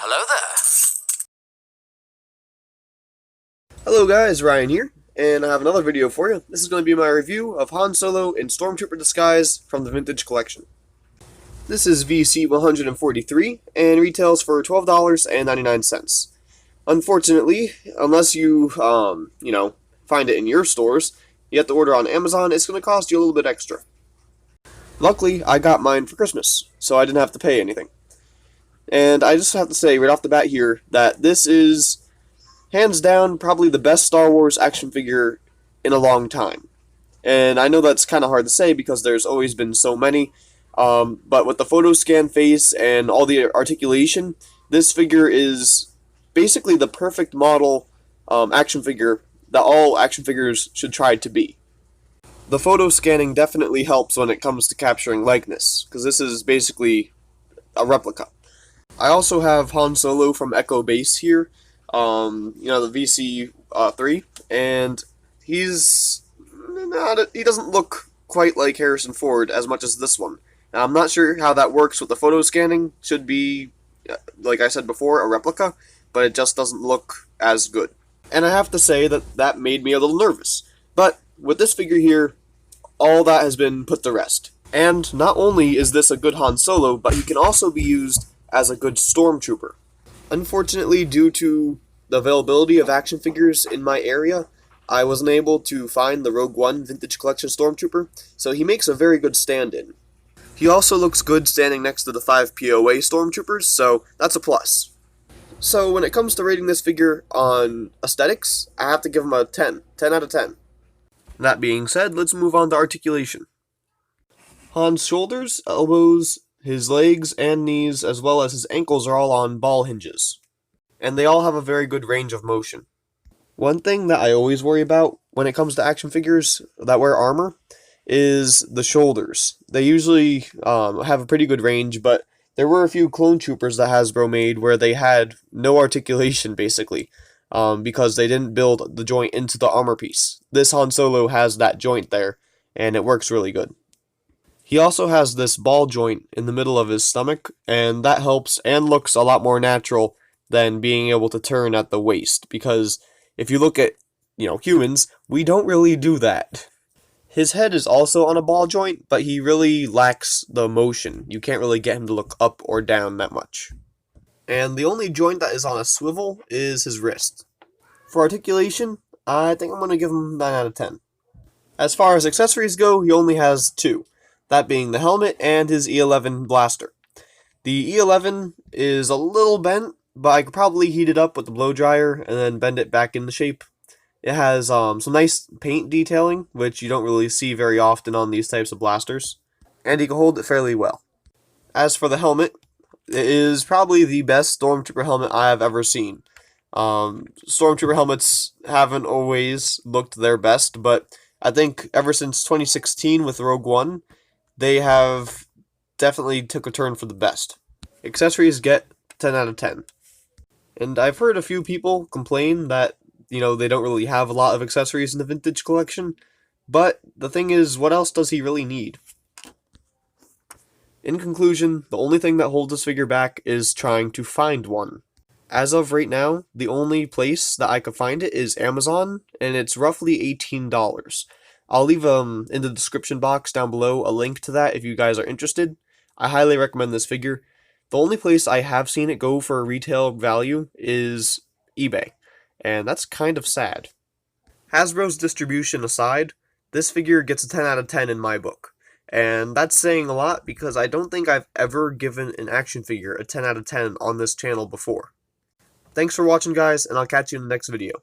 Hello there. Hello guys, Ryan here, and I have another video for you. This is going to be my review of Han Solo in Stormtrooper disguise from the Vintage Collection. This is VC 143 and retails for $12.99. Unfortunately, unless you, find it in your stores, you have to order on Amazon, it's going to cost you a little bit extra. Luckily, I got mine for Christmas, so I didn't have to pay anything. And I just have to say right off the bat here that this is hands down probably the best Star Wars action figure in a long time. And I know that's kind of hard to say because there's always been so many, but with the photo scan face and all the articulation, this figure is basically the perfect model action figure that all action figures should try to be. The photo scanning definitely helps when it comes to capturing likeness, because this is basically a replica. I also have Han Solo from Echo Base here, the VC3, and he doesn't look quite like Harrison Ford as much as this one. Now, I'm not sure how that works with the photo scanning. Should be, like I said before, a replica, but it just doesn't look as good. And I have to say that made me a little nervous. But with this figure here, all that has been put to rest. And not only is this a good Han Solo, but he can also be used as a good Stormtrooper. Unfortunately, due to the availability of action figures in my area, I wasn't able to find the Rogue One Vintage Collection Stormtrooper, so he makes a very good stand-in. He also looks good standing next to the 5 POA Stormtroopers, so that's a plus. So when it comes to rating this figure on aesthetics, I have to give him a 10 out of 10. That being said, let's move on to articulation. Han's shoulders, elbows, his legs and knees, as well as his ankles are all on ball hinges. And they all have a very good range of motion. One thing that I always worry about when it comes to action figures that wear armor is the shoulders. They usually have a pretty good range, but there were a few clone troopers that Hasbro made where they had no articulation, basically, because they didn't build the joint into the armor piece. This Han Solo has that joint there, and it works really good. He also has this ball joint in the middle of his stomach, and that helps and looks a lot more natural than being able to turn at the waist, because if you look at, humans, we don't really do that. His head is also on a ball joint, but he really lacks the motion. You can't really get him to look up or down that much. And the only joint that is on a swivel is his wrist. For articulation, I think I'm going to give him 9 out of 10. As far as accessories go, he only has 2. That being the helmet and his E11 blaster. The E11 is a little bent, but I could probably heat it up with the blow dryer and then bend it back into shape. It has some nice paint detailing, which you don't really see very often on these types of blasters, and he can hold it fairly well. As for the helmet, it is probably the best Stormtrooper helmet I have ever seen. Stormtrooper helmets haven't always looked their best, but I think ever since 2016 with Rogue One, they have definitely took a turn for the best. Accessories get 10 out of 10. And I've heard a few people complain that, they don't really have a lot of accessories in the Vintage Collection, but the thing is, what else does he really need? In conclusion, the only thing that holds this figure back is trying to find one. As of right now, the only place that I could find it is Amazon, and it's roughly $18. I'll leave in the description box down below a link to that if you guys are interested. I highly recommend this figure. The only place I have seen it go for retail value is eBay, and that's kind of sad. Hasbro's distribution aside, this figure gets a 10 out of 10 in my book. And that's saying a lot because I don't think I've ever given an action figure a 10 out of 10 on this channel before. Thanks for watching, guys, and I'll catch you in the next video.